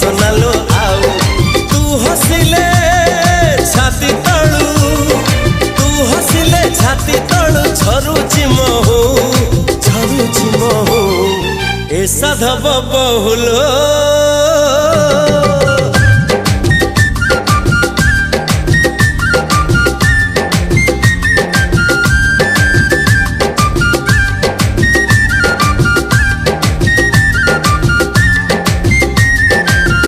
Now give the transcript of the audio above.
सोनालो आउ तू हसिले छाती तळू तू हसिले छाती तळू झरुची महू ए साधव बहुलो